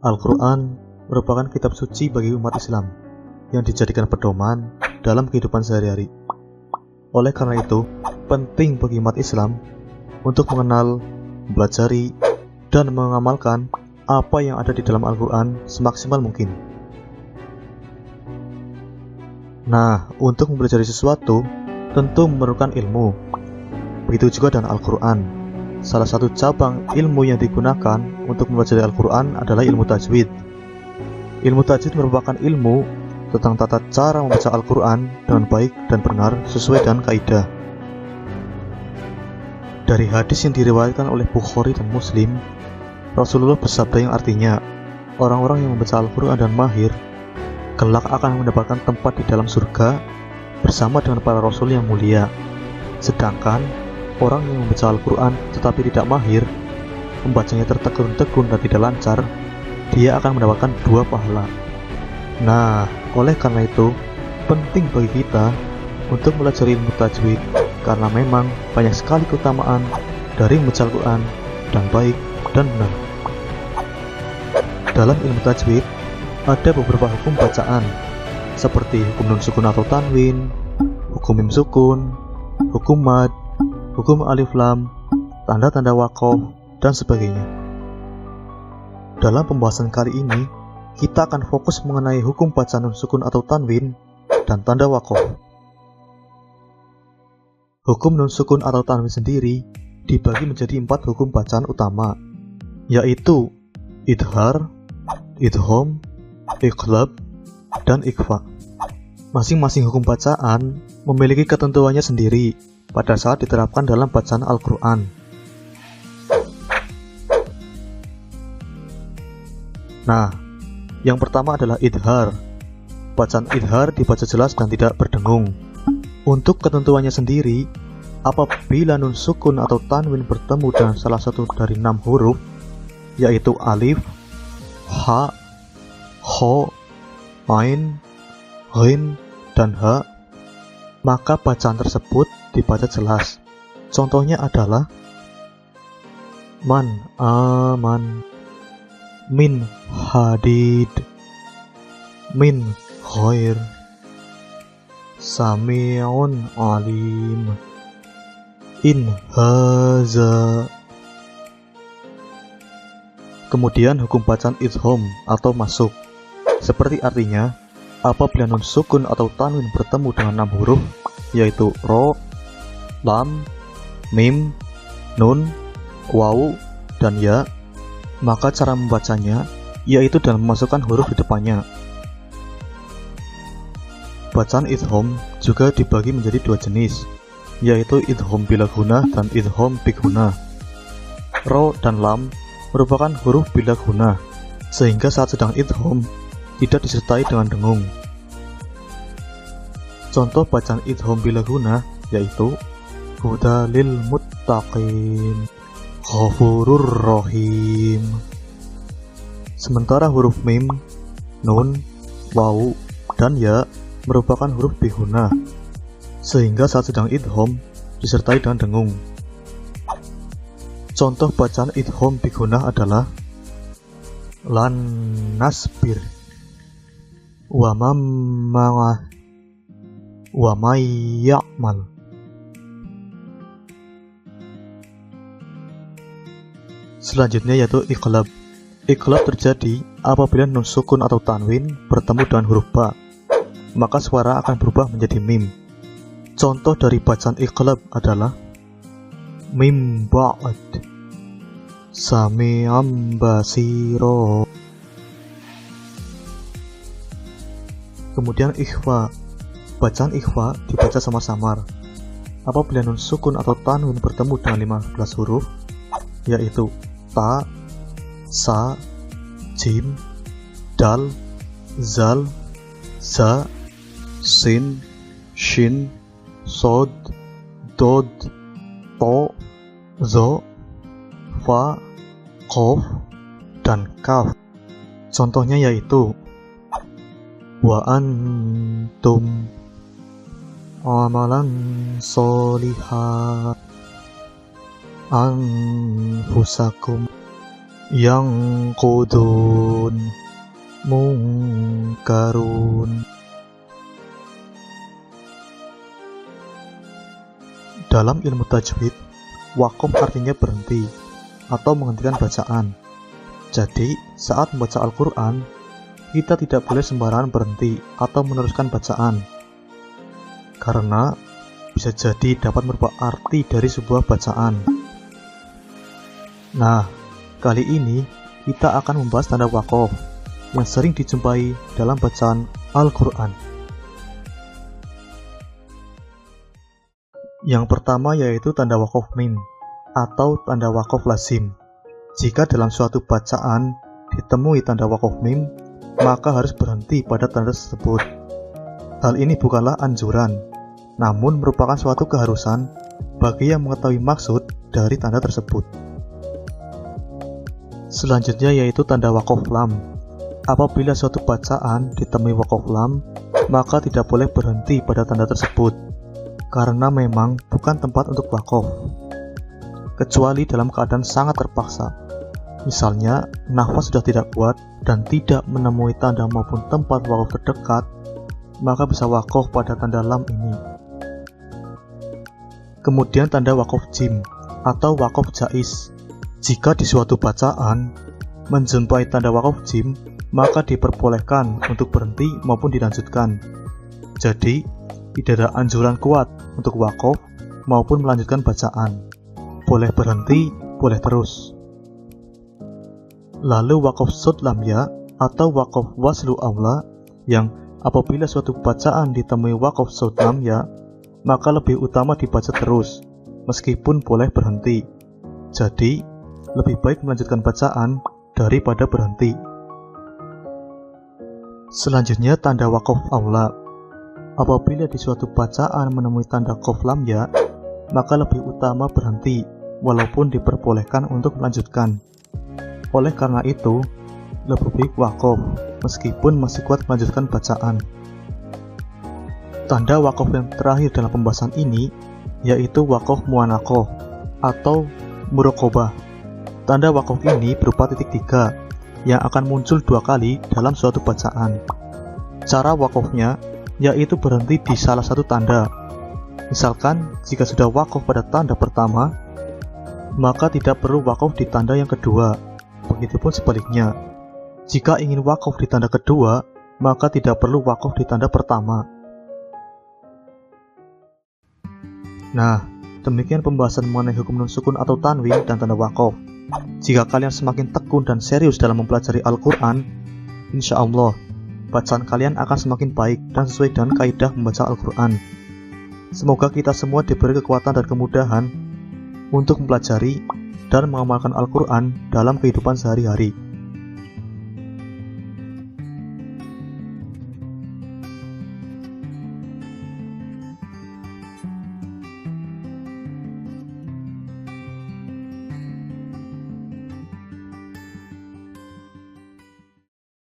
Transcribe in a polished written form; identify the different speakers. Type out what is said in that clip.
Speaker 1: Al-Quran merupakan kitab suci bagi umat Islam yang dijadikan pedoman dalam kehidupan sehari-hari. Oleh karena itu, penting bagi umat Islam untuk mengenal, mempelajari, dan mengamalkan apa yang ada di dalam Al-Quran semaksimal mungkin. Nah, untuk mempelajari sesuatu tentu memerlukan ilmu. Begitu juga dengan Al-Quran. Salah satu cabang ilmu yang digunakan untuk mempelajari Al-Quran adalah ilmu tajwid. Ilmu tajwid merupakan ilmu tentang tata cara membaca Al-Quran dengan baik dan benar sesuai dengan kaidah. Dari hadis yang diriwayatkan oleh Bukhari dan Muslim, Rasulullah bersabda yang artinya, orang-orang yang membaca Al-Quran dan mahir, kelak akan mendapatkan tempat di dalam surga bersama dengan para Rasul yang mulia. Sedangkan orang yang membaca Al-Quran tetapi tidak mahir, membacanya tertegun-tegun dan tidak lancar, dia akan mendapatkan 2 pahala. Nah, oleh karena itu, penting bagi kita untuk belajar ilmu tajwid, karena memang banyak sekali keutamaan dari membaca Al-Quran dan baik dan benar. Dalam ilmu tajwid, ada beberapa hukum bacaan, seperti hukum nun sukun atau tanwin, hukum mim sukun, hukum mad, hukum alif lam, tanda-tanda waqaf, dan sebagainya. Dalam pembahasan kali ini, kita akan fokus mengenai hukum bacaan nun sukun atau tanwin dan tanda waqaf. Hukum nun sukun atau tanwin sendiri dibagi menjadi 4 hukum bacaan utama, yaitu idhar, idgham, iqlab, dan ikhfa. Masing-masing hukum bacaan memiliki ketentuannya sendiri pada saat diterapkan dalam bacaan Al-Quran. Nah, yang pertama adalah idhar. Bacaan idhar dibaca jelas dan tidak berdengung. Untuk ketentuannya sendiri, apabila nun sukun atau tanwin bertemu dengan salah satu dari 6 huruf, yaitu alif, ha, kho, ain, ghin, dan ha, maka bacaan tersebut dibaca jelas. Contohnya adalah man aman, min hadid, min khair, sami'un alim, in haza. Kemudian hukum bacaan idgham atau masuk, seperti artinya apabila nun sukun atau tanwin bertemu dengan 6 huruf, yaitu ro, lam, mim, nun, waw, dan ya, maka cara membacanya yaitu dengan memasukkan huruf di depannya. Bacaan idgham juga dibagi menjadi 2 jenis, yaitu idgham bila gunah dan idgham bi gunah. Ro dan lam merupakan huruf bila gunah, sehingga saat sedang idgham tidak disertai dengan dengung. Contoh bacaan idgham bila gunah yaitu hudalil muttaqin, ghafurur rahim. Sementara huruf mim, nun, waw, dan ya merupakan huruf bi gunah, sehingga saat sedang idgham disertai dengan dengung. Contoh bacaan idgham bi gunah adalah lan nasbir, wa mamma, wa may ya'mal. Selanjutnya yaitu iqlab. Iqlab terjadi apabila nun sukun atau tanwin bertemu dengan huruf ba, maka suara akan berubah menjadi mim. Contoh dari bacaan iqlab adalah mim ba'd, sami'an basiro. Kemudian ikhfa. Bacaan ikhfa dibaca samar-samar apabila nun sukun atau tanwin bertemu dengan 15 huruf, yaitu ta, sa, jim, dal, zal, za, sin, shin, sod, dod, to, zo, fa, qaf, dan kaf. Contohnya yaitu wa antum amalan soliha anfusakum yang qudun mungkarun. Dalam ilmu tajwid, waqaf artinya berhenti atau menghentikan bacaan. Jadi, saat membaca Al-Quran, kita tidak boleh sembarangan berhenti atau meneruskan bacaan, karena bisa jadi dapat merubah arti dari sebuah bacaan. Nah, kali ini kita akan membahas tanda waqaf yang sering dijumpai dalam bacaan Al-Quran. Yang pertama yaitu tanda waqaf mim atau tanda waqaf lazim. Jika dalam suatu bacaan ditemui tanda waqaf mim, maka harus berhenti pada tanda tersebut. Hal ini bukanlah anjuran, namun merupakan suatu keharusan bagi yang mengetahui maksud dari tanda tersebut. Selanjutnya yaitu tanda waqaf lam. Apabila suatu bacaan ditemui waqaf lam, maka tidak boleh berhenti pada tanda tersebut, karena memang bukan tempat untuk waqaf, kecuali dalam keadaan sangat terpaksa. Misalnya, nafas sudah tidak kuat dan tidak menemui tanda maupun tempat waqaf terdekat, maka bisa waqaf pada tanda lam ini. Kemudian tanda waqaf jim atau waqaf jaiz. Jika di suatu bacaan menjumpai tanda waqaf jim, maka diperbolehkan untuk berhenti maupun dilanjutkan. Jadi, tidak ada anjuran kuat untuk waqaf maupun melanjutkan bacaan. Boleh berhenti, boleh terus. Lalu waqaf sod lam ya atau waqaf waslu aula, yang apabila suatu bacaan ditemui waqaf sod lam ya, maka lebih utama dibaca terus, meskipun boleh berhenti. Jadi, lebih baik melanjutkan bacaan daripada berhenti. Selanjutnya tanda waqaf aula. Apabila di suatu bacaan menemui tanda qaf lam ya, maka lebih utama berhenti, walaupun diperbolehkan untuk melanjutkan. Oleh karena itu, lebih baik waqaf, meskipun masih kuat melanjutkan bacaan. Tanda waqaf yang terakhir dalam pembahasan ini, yaitu waqaf mu'anaqah atau muraqabah. Tanda waqaf ini berupa titik 3, yang akan muncul 2 kali dalam suatu bacaan. Cara waqafnya yaitu berhenti di salah satu tanda. Misalkan, jika sudah waqaf pada tanda pertama, maka tidak perlu waqaf di tanda yang kedua. Begitupun sebaliknya, jika ingin waqaf di tanda kedua, maka tidak perlu waqaf di tanda pertama. Nah, demikian pembahasan mengenai hukum nun sukun atau tanwin dan tanda waqaf. Jika kalian semakin tekun dan serius dalam mempelajari Al-Quran, insya Allah bacaan kalian akan semakin baik dan sesuai dengan kaidah membaca Al-Quran. Semoga kita semua diberi kekuatan dan kemudahan untuk mempelajari dan mengamalkan Al-Quran dalam kehidupan sehari-hari.